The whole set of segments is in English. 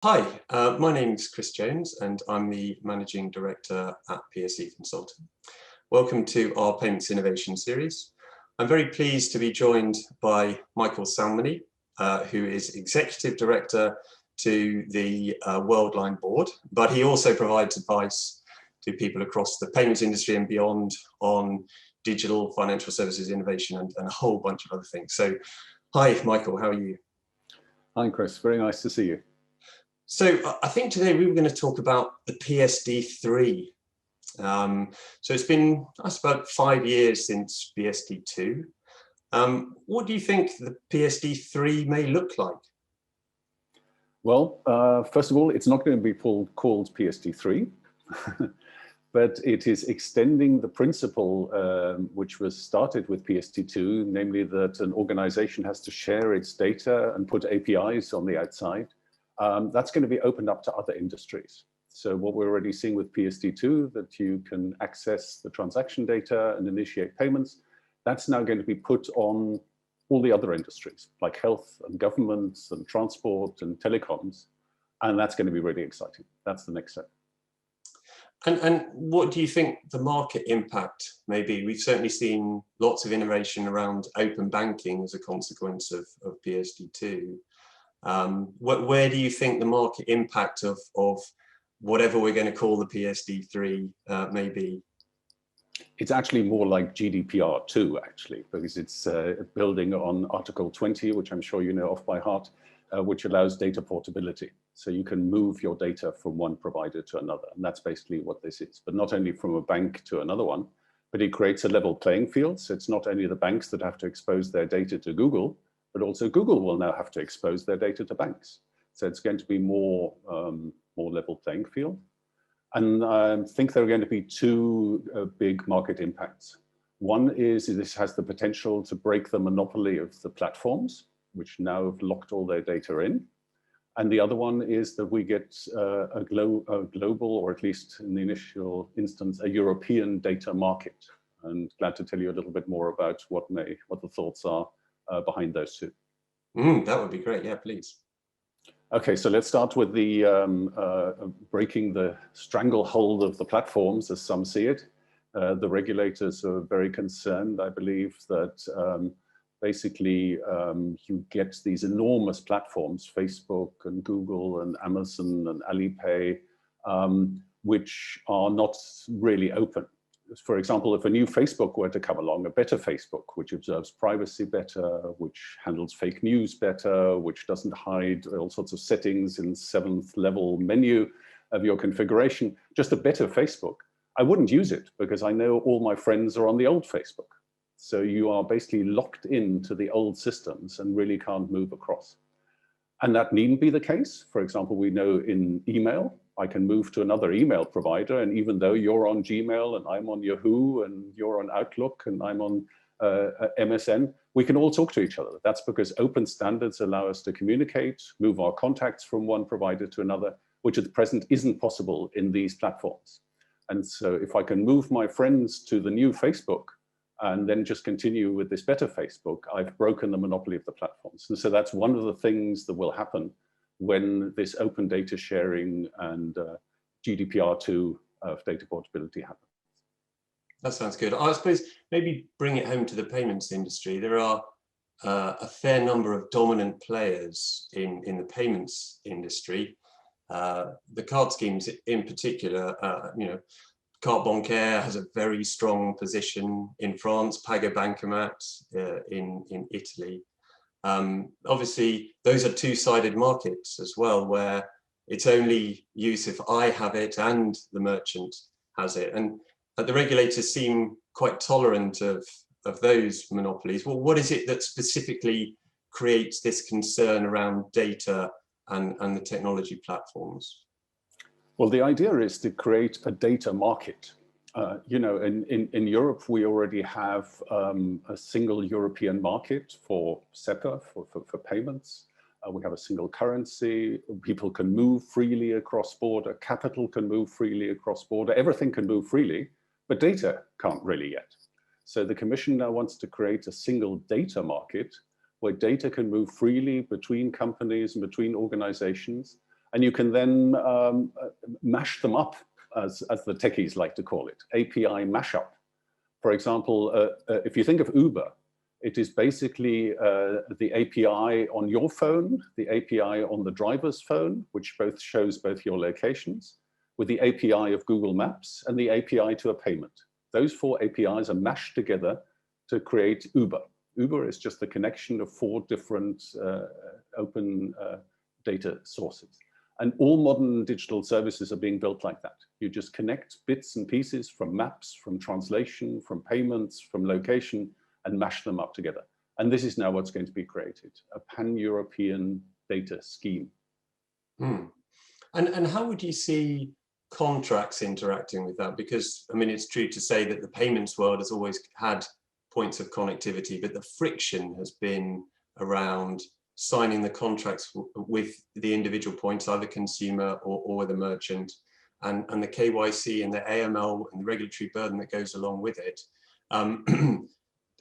Hi, my name is Chris Jones and I'm the Managing Director at PSE Consulting. Welcome to our Payments Innovation Series. I'm very pleased to be joined by Michael Salmony, who is Executive Director to the Worldline board, but he also provides advice to people across the payments industry and beyond on digital financial services innovation and a whole bunch of other things. So, hi Michael, how are you? Hi Chris, very nice to see you. So I think today we were going to talk about the PSD3. So it's been, I suppose, 5 years since PSD2. What do you think the PSD3 may look like? Well, first of all, it's not going to be called PSD3, but it is extending the principle which was started with PSD2, namely that an organization has to share its data and put APIs on the outside. That's going to be opened up to other industries. So what we're already seeing with PSD2, that you can access the transaction data and initiate payments, that's now going to be put on all the other industries, like health and governments and transport and telecoms. And that's going to be really exciting. That's the next step. And what do you think the market impact may be? We've certainly seen lots of innovation around open banking as a consequence of PSD2. Where do you think the market impact of whatever we're going to call the PSD3 may be? It's actually more like GDPR2, actually, because it's building on Article 20, which I'm sure you know off by heart, which allows data portability. So you can move your data from one provider to another. And that's basically what this is, but not only from a bank to another one, but it creates a level playing field. So it's not only the banks that have to expose their data to Google, but also Google will now have to expose their data to banks. So it's going to be more level playing field. And I think there are going to be two big market impacts. One is this has the potential to break the monopoly of the platforms, which now have locked all their data in. And the other one is that we get a global, or at least in the initial instance, a European data market. And glad to tell you a little bit more about what the thoughts are behind those two. That would be great. Yeah, please. Okay, so let's start with the breaking the stranglehold of the platforms, as some see it. The regulators are very concerned, I believe, that basically you get these enormous platforms, Facebook and Google and Amazon and Alipay, which are not really open. For example, if a new Facebook were to come along, a better Facebook, which observes privacy better, which handles fake news better, which doesn't hide all sorts of settings in 7th level menu of your configuration, just a better Facebook, I wouldn't use it because I know all my friends are on the old Facebook. So you are basically locked into the old systems and really can't move across. And that needn't be the case. For example, we know in email, I can move to another email provider, and even though you're on Gmail and I'm on Yahoo and you're on Outlook and I'm on MSN, we can all talk to each other. That's because open standards allow us to communicate, move our contacts from one provider to another, which at present isn't possible in these platforms. And so if I can move my friends to the new Facebook and then just continue with this better Facebook, I've broken the monopoly of the platforms. And so that's one of the things that will happen when this open data sharing and GDPR2 of data portability happens. That sounds good. I suppose maybe bring it home to the payments industry. There are a fair number of dominant players in the payments industry. The card schemes in particular, Carte Bancaire has a very strong position in France, Pago Bancomat in Italy. Obviously, those are two-sided markets as well, where it's only use if I have it and the merchant has it. And the regulators seem quite tolerant of those monopolies. Well, what is it that specifically creates this concern around data and the technology platforms? Well, the idea is to create a data market. In Europe, we already have a single European market for SEPA, for payments. We have a single currency. People can move freely across border. Capital can move freely across border. Everything can move freely, but data can't really yet. So the Commission now wants to create a single data market where data can move freely between companies and between organizations. And you can then mash them up, as the techies like to call it, API mashup. For example, if you think of Uber, it is basically the API on your phone, the API on the driver's phone, which both shows both your locations, with the API of Google Maps and the API to a payment. Those 4 APIs are mashed together to create Uber. Uber is just the connection of 4 different open data sources. And all modern digital services are being built like that. You just connect bits and pieces from maps, from translation, from payments, from location, and mash them up together. And this is now what's going to be created, a pan-European data scheme. And how would you see contracts interacting with that? Because, I mean, it's true to say that the payments world has always had points of connectivity, but the friction has been around signing the contracts with the individual points, either consumer or the merchant, and the KYC and the AML and the regulatory burden that goes along with it.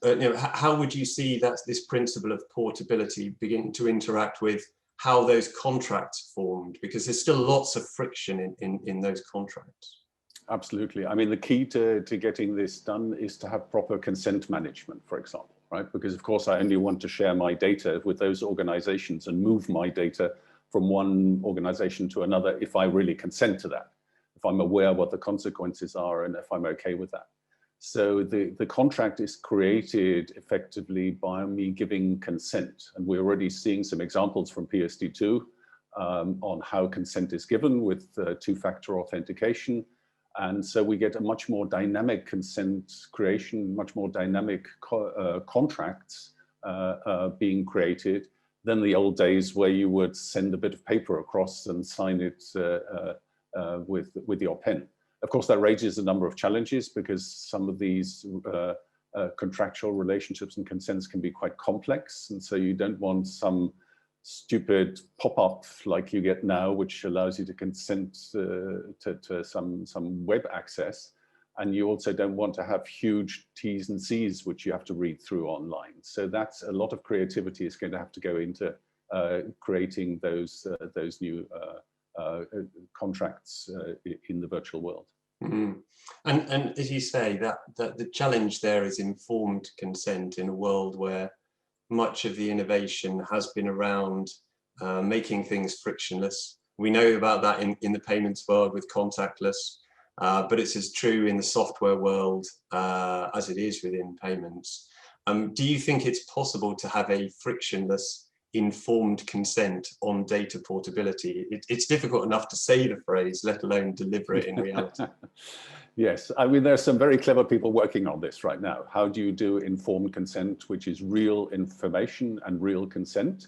You know, how would you see that this principle of portability begin to interact with how those contracts formed? Because there's still lots of friction in those contracts. Absolutely. I mean, the key to getting this done is to have proper consent management, for example, right? Because of course, I only want to share my data with those organizations and move my data from one organization to another if I really consent to that, if I'm aware what the consequences are and if I'm okay with that. So the contract is created effectively by me giving consent. And we're already seeing some examples from PSD2 on how consent is given with two-factor authentication. And so we get a much more dynamic consent creation, much more dynamic contracts being created than the old days where you would send a bit of paper across and sign it with your pen. Of course, that raises a number of challenges because some of these contractual relationships and consents can be quite complex. And so you don't want some stupid pop-up like you get now, which allows you to consent to some web access. And you also don't want to have huge T's and C's, which you have to read through online. So that's a lot of creativity is going to have to go into creating those new contracts in the virtual world. And as you say, that the challenge there is informed consent in a world where much of the innovation has been around making things frictionless. We know about that in the payments world with contactless, but it's as true in the software world as it is within payments. Do you think it's possible to have a frictionless informed consent on data portability? It's difficult enough to say the phrase, let alone deliver it in reality. Yes, I mean, there's some very clever people working on this right now. How do you do informed consent, which is real information and real consent?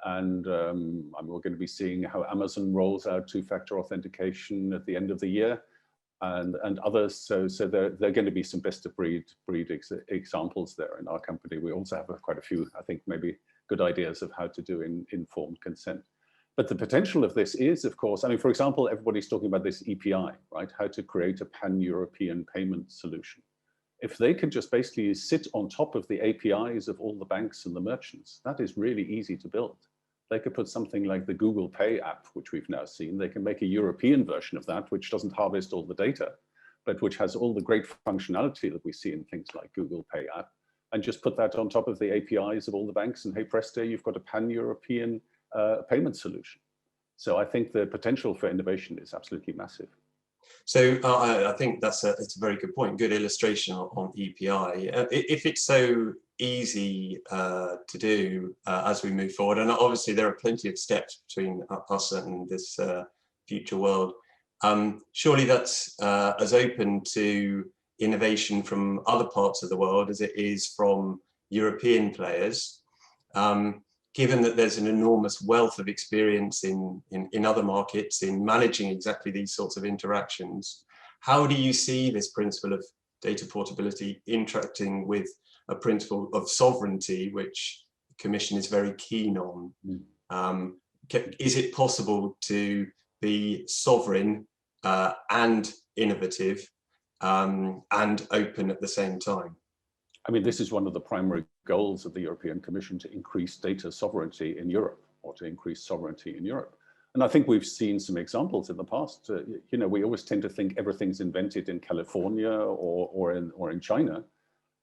And we're going to be seeing how Amazon rolls out two-factor authentication at the end of the year, and others. So there are going to be some best of breed examples there in our company. We also have quite a few, I think, maybe good ideas of how to do informed consent. But the potential of this is, of course, I mean, for example, everybody's talking about this EPI, right? How to create a pan-European payment solution. If they could just basically sit on top of the APIs of all the banks and the merchants, that is really easy to build. They could put something like the Google Pay app, which we've now seen. They can make a European version of that, which doesn't harvest all the data, but which has all the great functionality that we see in things like Google Pay app, and just put that on top of the APIs of all the banks, and hey presto, you've got a pan-European payment solution. So I think the potential for innovation is absolutely massive. So I think it's a very good point, good illustration on EPI. If it's so easy to do as we move forward, and obviously there are plenty of steps between us and this future world, surely that's as open to innovation from other parts of the world as it is from European players. Given that there's an enormous wealth of experience in other markets in managing exactly these sorts of interactions, how do you see this principle of data portability interacting with a principle of sovereignty, which the Commission is very keen on? Is it possible to be sovereign and innovative and open at the same time? I mean, this is one of the primary goals of the European Commission, to increase data sovereignty in Europe, or to increase sovereignty in Europe. And I think we've seen some examples in the past. You know, we always tend to think everything's invented in California or in China.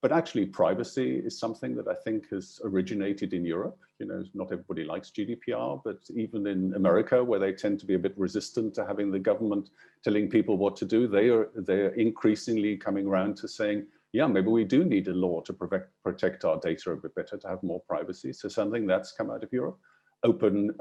But actually, privacy is something that I think has originated in Europe. You know, not everybody likes GDPR, but even in America, where they tend to be a bit resistant to having the government telling people what to do, they're increasingly coming around to saying, yeah, maybe we do need a law to protect our data a bit better, to have more privacy. So something that's come out of Europe. Open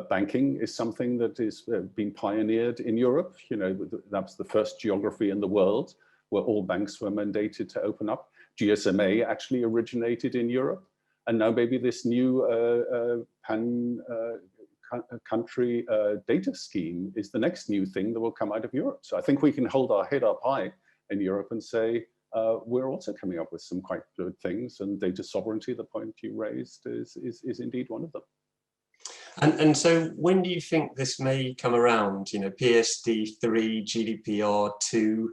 banking is something that is being pioneered in Europe. You know, that's the first geography in the world where all banks were mandated to open up. GSMA actually originated in Europe. And now maybe this new country data scheme is the next new thing that will come out of Europe. So I think we can hold our head up high in Europe and say, we're also coming up with some quite good things, and data sovereignty, the point you raised, is indeed one of them. And so when do you think this may come around? You know, PSD3, GDPR2,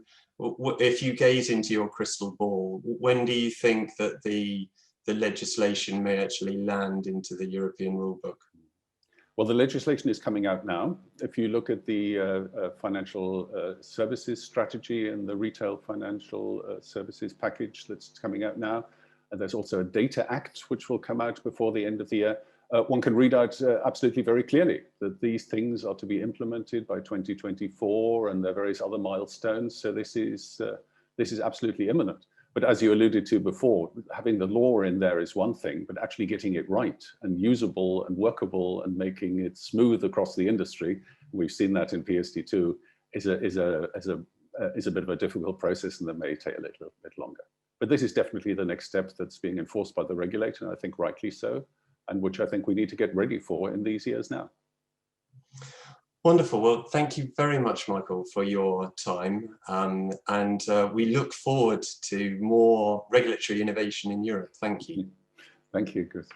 if you gaze into your crystal ball, when do you think that the legislation may actually land into the European rulebook? Well, the legislation is coming out now. If you look at the financial services strategy and the retail financial services package that's coming out now, and there's also a Data Act, which will come out before the end of the year. One can read out absolutely very clearly that these things are to be implemented by 2024, and there are various other milestones. So this is absolutely imminent. But as you alluded to before, having the law in there is one thing, but actually getting it right and usable and workable and making it smooth across the industry, we've seen that in PSD2, is a bit of a difficult process, and that may take a little bit longer. But this is definitely the next step that's being enforced by the regulator, and I think rightly so, and which I think we need to get ready for in these years now. Wonderful. Well, thank you very much, Michael, for your time. And we look forward to more regulatory innovation in Europe. Thank you. Thank you, Chris.